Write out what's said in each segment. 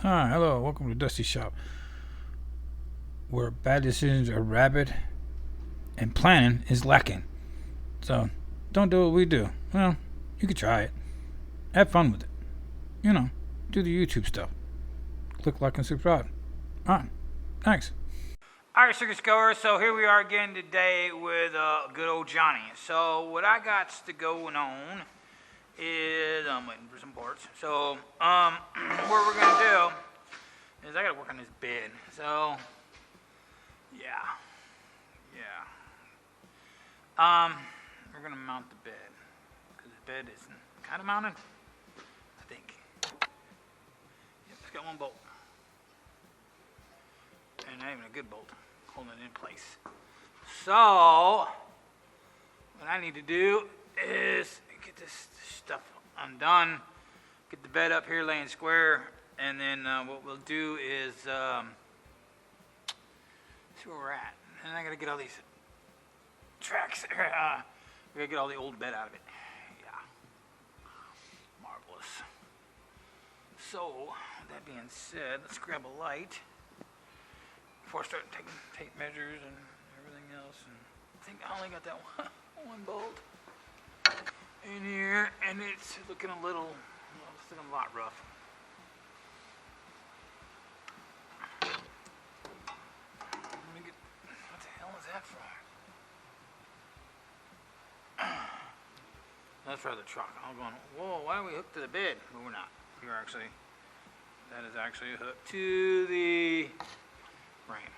Hi, hello, welcome to Dusty Shop, where bad decisions are rabid and planning is lacking. So, don't do what we do. Well, you could try it. Have fun with it. You know, do the YouTube stuff. Click like and subscribe. Alright, thanks. Alright, circus goers, so here we are again today with good old Johnny. So, what I got to going on is, I'm waiting for some parts. So, what we're going to do is I got to work on this bed. So, yeah. We're going to mount the bed. Because the bed is kind of mounted, I think. Yep, it's got one bolt. And not even a good bolt, holding it in place. So, what I need to do is get this stuff undone, get the bed up here laying square, and then what we'll do is see where we're at. And I gotta get all these tracks. We gotta get all the old bed out of it. Yeah, marvelous. So, with that being said, let's grab a light before I start taking tape measures and everything else. And I think I only got that one bolt in here, and it's looking a little, it's looking a lot rough. Let me get, what the hell is that for? That's for the truck. I'm going, whoa, why are we hooked to the bed? But we're not. We're actually, that is actually hooked to the frame.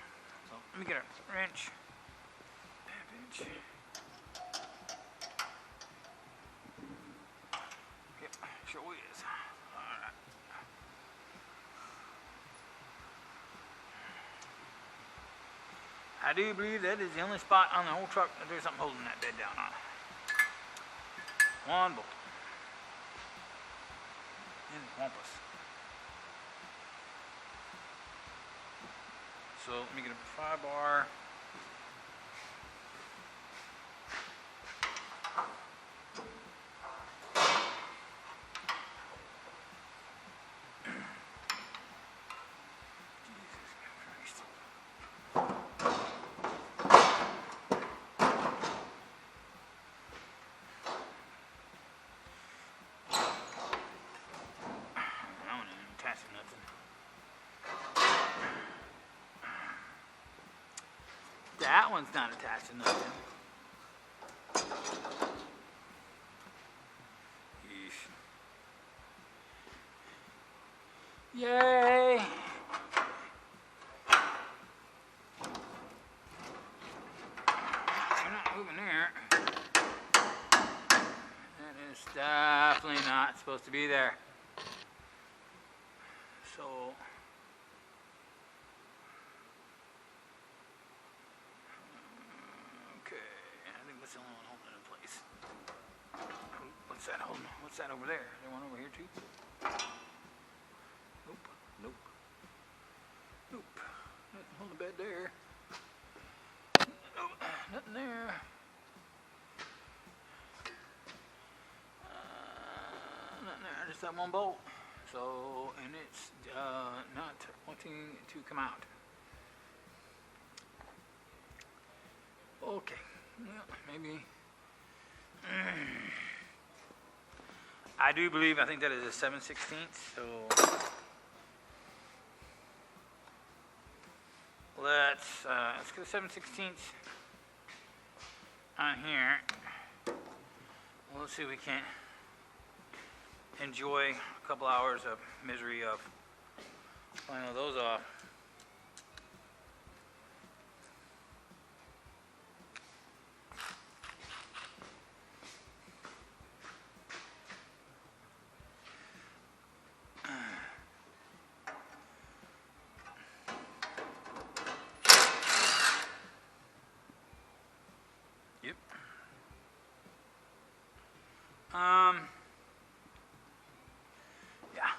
So let me get a wrench. Yep, sure is. Alright. I do believe that is the only spot on the whole truck that there's something holding that bed down on. One bolt. And wampus. So let me get a 5-bar. That one's not attached to nothing. Yeesh. Yay! We're not moving there. That is definitely not supposed to be there. So, that's the only one holding it in place. What's that holding? What's that over there? Is there one over here too? Nope. Nothing holding the bed there. Nope. Nothing there. Nothing there. Just that one bolt. So, and it's not wanting to come out. Okay. Well, maybe. I do believe, I think that is a 7/16. So let's get a 7/16 on here. Well, let's see if we can't enjoy a couple hours of misery of pulling all those off. Yep. Yeah.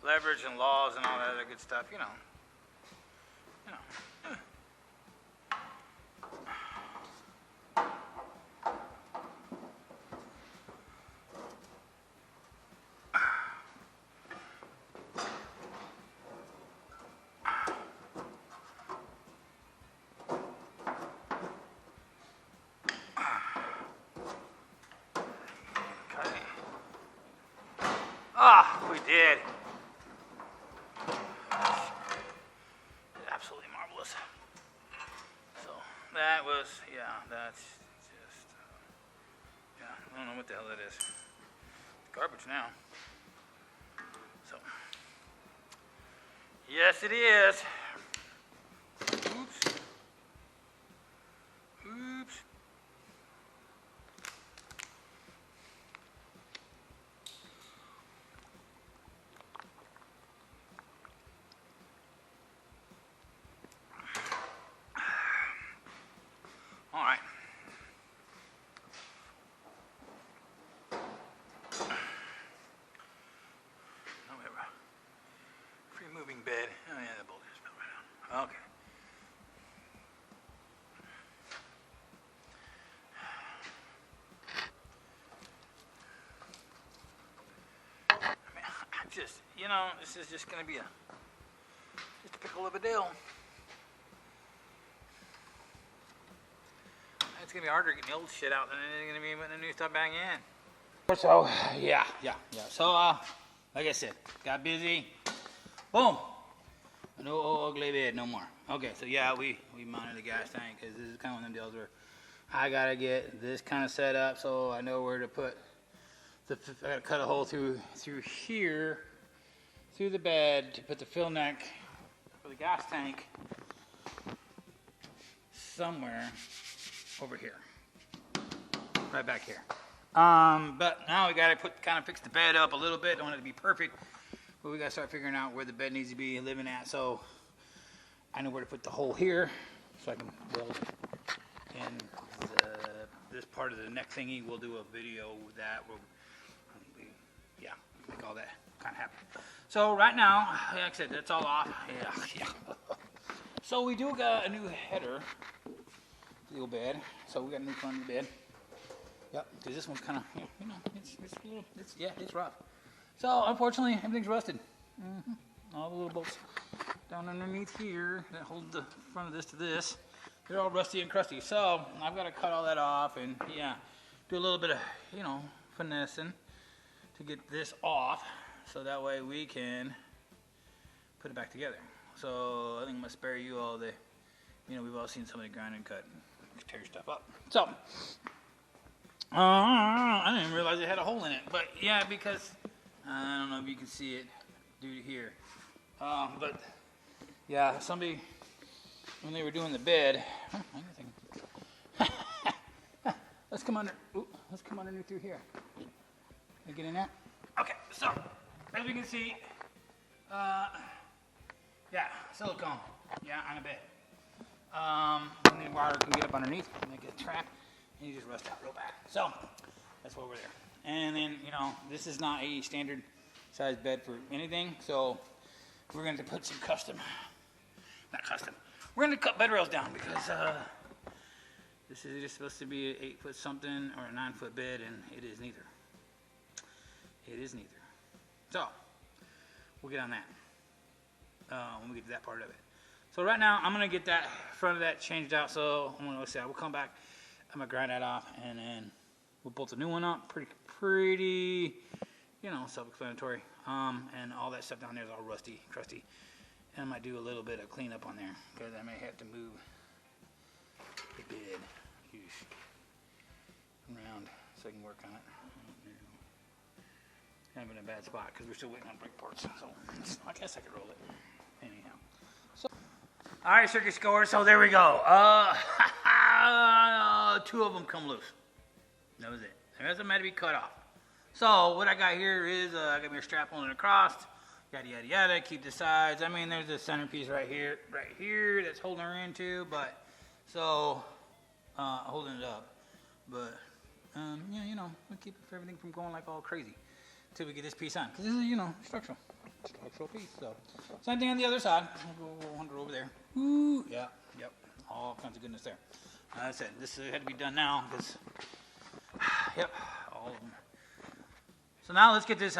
leverage and laws and all that other good stuff, you know. Ah, we did. Absolutely marvelous. So that was, yeah, that's just, yeah, I don't know what the hell that is. Garbage now. So, yes it is. Oops. Oops. All right. Now we have a free moving bed. Oh yeah, the boulder just fell right out. Okay. Just, you know, this is just going to be just a pickle of a deal. It's going to be harder getting the old shit out than it's going to be putting the new stuff back in. So, yeah. So, like I said, got busy. Boom. No ugly bed no more. Okay, so yeah, we mounted the gas tank because this is kind of one of them deals where I got to get this kind of set up so I know where to put I got to cut a hole through here, through the bed to put the fill neck for the gas tank somewhere over here, right back here. But now we got to kind of fix the bed up a little bit. Don't want it to be perfect, but we got to start figuring out where the bed needs to be living at. So I know where to put the hole here, so I can build in this part of the neck thingy. We'll do a video with that. Yeah, make all that kind of happen. So right now, like I said, that's all off. Yeah. So we do got a new header to the old bed. So we got a new front of the bed. Yep, because this one's kind of, you know, it's rough. So unfortunately, everything's rusted. All the little bolts down underneath here that hold the front of this to this, they're all rusty and crusty. So I've got to cut all that off and do a little bit of, finessing to get this off, so that way we can put it back together. So I think I'm gonna spare you all the, we've all seen somebody grind and cut and tear stuff up. So I didn't even realize it had a hole in it, but yeah, because I don't know if you can see it due to here, but yeah, somebody when they were doing the bed, let's come underneath through here. You get in that? Okay, so as we can see, silicone, on a bed. And the wire can get up underneath, make it a trap, and you just rust out real bad. So that's why we're there. And then, this is not a standard size bed for anything, so we're going to put some we're going to cut bed rails down because this is just supposed to be an 8-foot something or a 9-foot bed, and it is neither. So we'll get on that when we get to that part of it. So right now I'm gonna get that front of that changed out. So I'm gonna we'll come back. I'm gonna grind that off and then we'll bolt a new one up. Pretty, self-explanatory. And all that stuff down there is all rusty, crusty. And I might do a little bit of cleanup on there because I may have to move the bed around so I can work on it. Kind of in a bad spot because we're still waiting on brake parts. So I guess I could roll it anyhow. So, all right, circus goers. So there we go. 2 of them come loose. That was it. The rest of them had to be cut off. So what I got here is I got my strap on it across. Yada yada yada. Keep the sides. I mean, there's a centerpiece right here, that's holding her in too. But so holding it up. But we'll keep everything from going like all crazy. till we get this piece on. Because this is, you know, structural piece. So same thing on the other side. We'll wander over there. Ooh, yeah, yep. All kinds of goodness there. I said this had to be done now because, yep, all of them. So now let's get this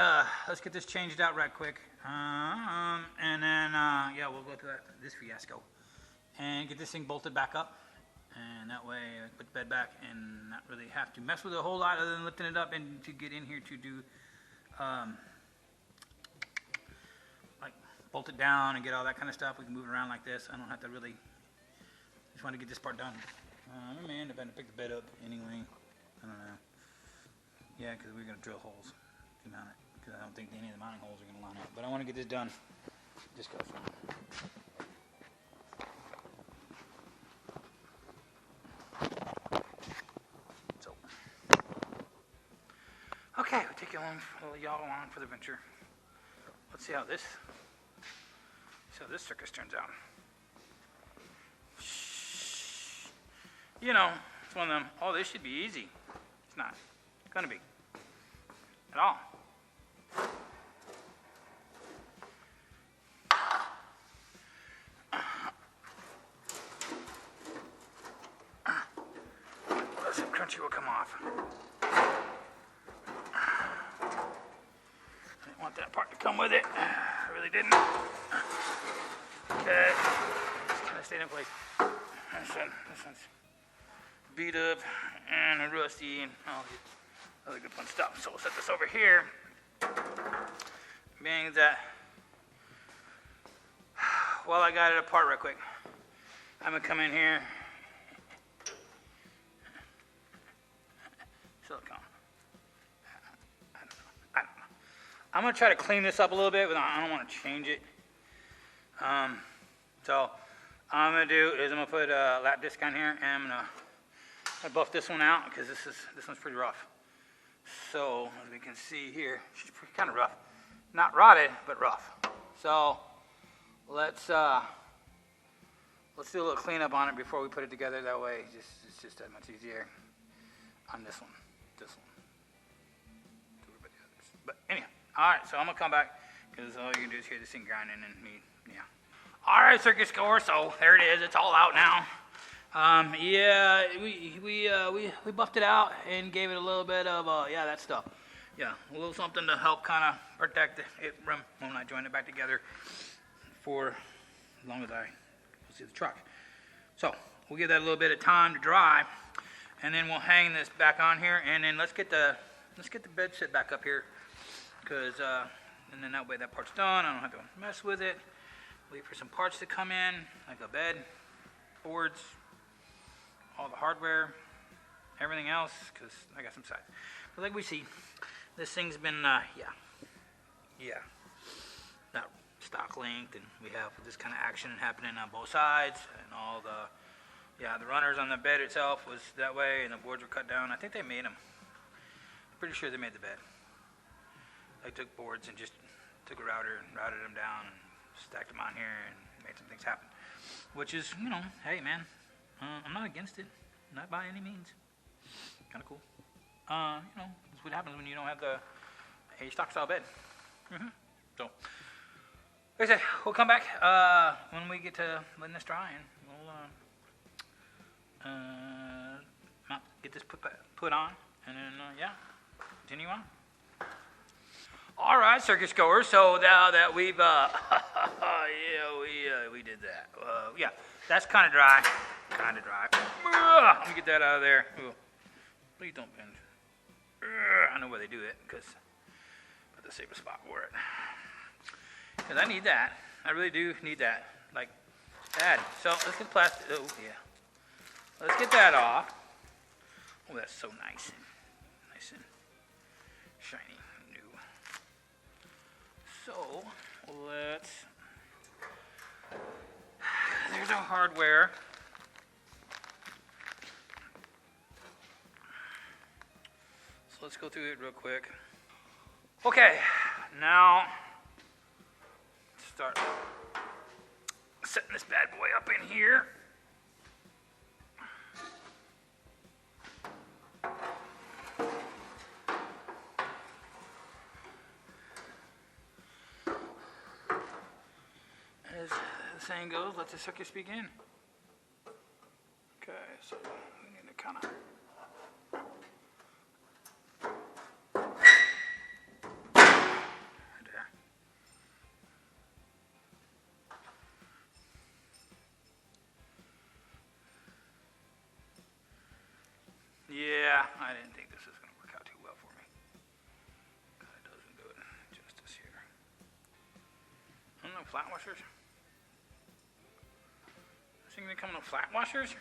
changed out right quick, and then yeah, we'll go to this fiasco and get this thing bolted back up, and that way I put the bed back and not really have to mess with it a whole lot other than lifting it up and to get in here to do like bolt it down and get all that kind of stuff. We can move it around like this. I don't have to really. Just want to get this part done. I may end up having to pick the bed up anyway. I don't know. Yeah, because we're gonna drill holes to mount it. Because I don't think any of the mounting holes are gonna line up. But I want to get this done. Just go for it. So, okay, we'll take y'all along for the venture. Let's see how this circus turns out. You know, it's one of them, oh, this should be easy. It's not. It's going to be. At all. Some crunchy will come off. I didn't want that part to come with it. I really didn't. Okay. Just kind of stayed in place. This one's beat up and rusty and all the other good fun stuff. So we'll set this over here. Being that, while I got it apart real quick, I'm gonna come in here. Silicone. I don't know. I'm gonna try to clean this up a little bit, but I don't want to change it. So all I'm gonna do is I'm gonna put a lap disc on here, and I'm gonna buff this one out because this one's pretty rough. So as we can see here, she's kind of rough, not rotted, but rough. So let's do a little cleanup on it before we put it together. That way, it's just that much easier on this one. But anyhow, all right. So I'm gonna come back because all you can do is hear this thing grinding and me, yeah. All right, circuit score. So there it is. It's all out now. Yeah, we buffed it out and gave it a little bit of that stuff. Yeah, a little something to help kind of protect it from when I join it back together for as long as I see the truck. So we'll give that a little bit of time to dry, and then we'll hang this back on here, and then let's get the bed set back up here, because and then that way that part's done. I don't have to mess with it. Wait for some parts to come in, like a bed, boards, all the hardware, everything else, because I got some sides. But like we see, this thing's been, not stock length, and we have this kind of action happening on both sides, and all the runners on the bed itself was that way, and the boards were cut down. I think they made them. I'm pretty sure they made the bed. They took boards and just took a router and routed them down and stacked them on here and made some things happen. Which is, hey man, I'm not against it, not by any means. Kind of cool. That's what happens when you don't have a stock style bed. So, like I said, we'll come back when we get to letting this dry, and we'll get this put on, and then continue on. All right, circus goers. So now that we've we did that. That's kind of dry. Let me get that out of there. Ooh. Please don't bend. I know where they do it, because I have to save a spot for it. Because I need that. I really do need that. Like, bad. So let's get plastic. Oh, yeah. Let's get that off. Oh, that's so nice. Nice and shiny and new. So, there's our hardware. So let's go through it real quick. Okay, now start setting this bad boy up in here. saying goes, let the sucker speak in. Okay, so we need to kind of. Yeah, I didn't think this was going to work out too well for me. It doesn't do it justice here. I don't know, flat washers? Is it going to come no flat washers?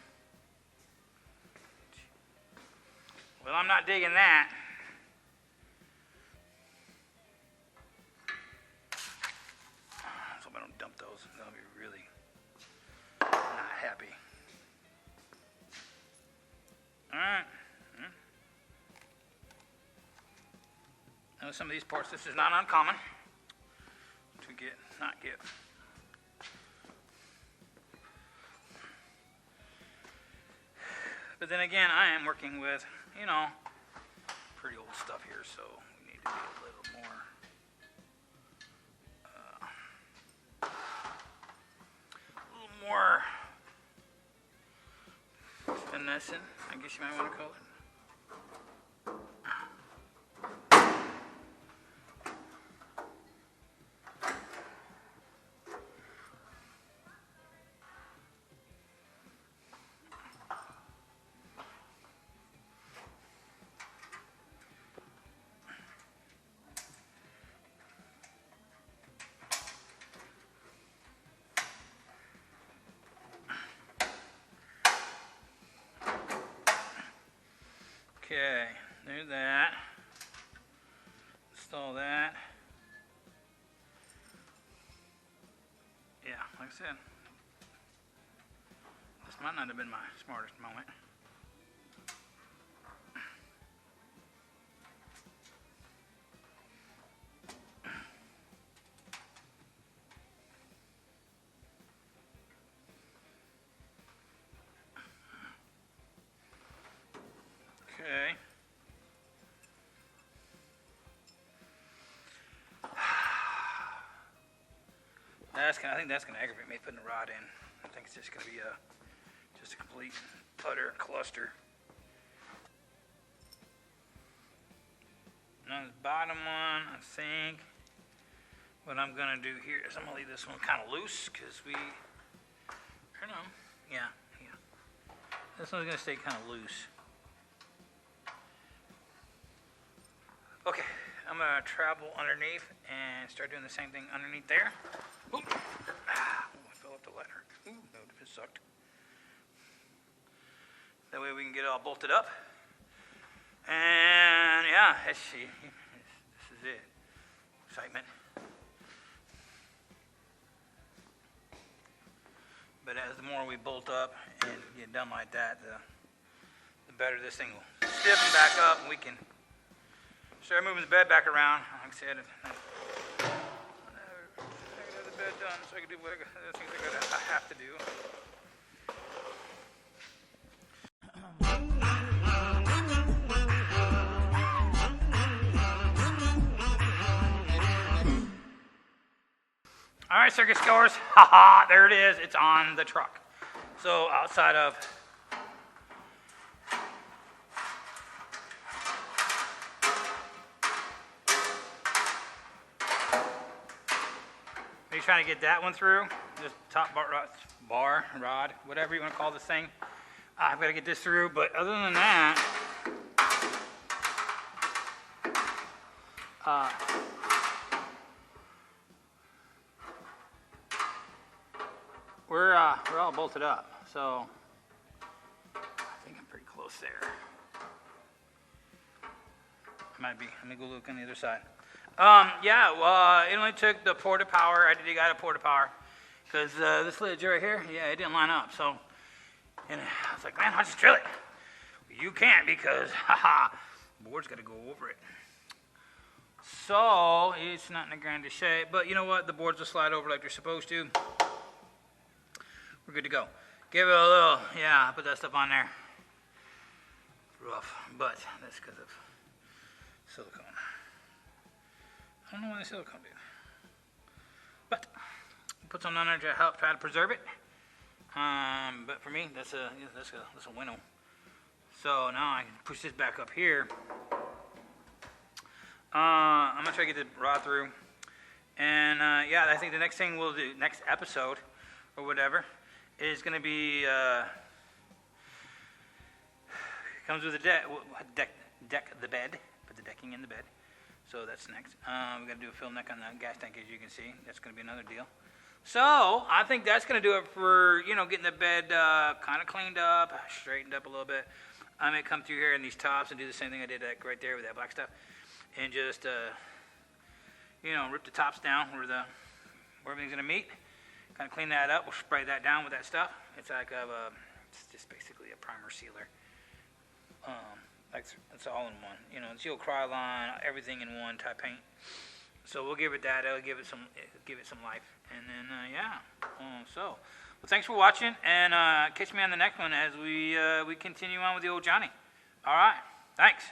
Well, I'm not digging that. So if I don't dump those, they'll be really not happy. Alright. Now some of these parts, this is not uncommon to not get. But then again, I am working with, pretty old stuff here, so we need to be a little more finessing, I guess you might want to call it. Okay, do that. Install that. Yeah, like I said, this might not have been my smartest moment. Okay. I think that's gonna aggravate me putting a rod in. I think it's just gonna be just a complete utter cluster. Now the bottom one, I think what I'm gonna do here is I'm gonna leave this one kind of loose because yeah. This one's gonna stay kind of loose. Okay, I'm gonna travel underneath and start doing the same thing underneath there. Ooh. I fell off the ladder. Ooh, no, this sucked. That way we can get it all bolted up. And yeah, this is it. Excitement. But as the more we bolt up and get done like that, the better this thing will stiffen back up and we can start moving the bed back around. Like I said, I got the bed done so I can do what the things I have to do. All right, circus goers, haha, there it is. It's on the truck. So outside of are you trying to get that one through? This top bar, rod, whatever you want to call this thing. I've got to get this through, but other than that, we're all bolted up, so I think I'm pretty close there. Might be. Let me go look on the other side. It only took the porta power. I did got a porta power because this ledge right here, it didn't line up. So, and I was like, man, I'll just drill it. Well, you can't because, the board's got to go over it. So it's not in the grandest shape, but you know what? The boards will slide over like they're supposed to. We're good to go. Give it a little, put that stuff on there. Rough, but that's because of silicone. I don't know why the silicone did. But Put something on there to help try to preserve it. But for me, that's a winnow. So now I can push this back up here. I'm gonna try to get the rod through, and yeah, I think the next thing we'll do, next episode or whatever, is gonna be comes with a deck the bed, put the decking in the bed. So that's next. We gotta do a fill neck on the gas tank, as you can see. That's gonna be another deal. So I think that's gonna do it for getting the bed kind of cleaned up, straightened up a little bit. I may come through here in these tops and do the same thing I did right there with that black stuff, and just rip the tops down where everything's gonna meet. Kind of clean that up. We'll spray that down with that stuff. It's like it's just basically a primer sealer. It's all in one. It's Seal Krylon, everything in one type paint. So we'll give it that. It'll give it some life. And then well, thanks for watching, and catch me on the next one as we continue on with the old Johnny. All right. Thanks.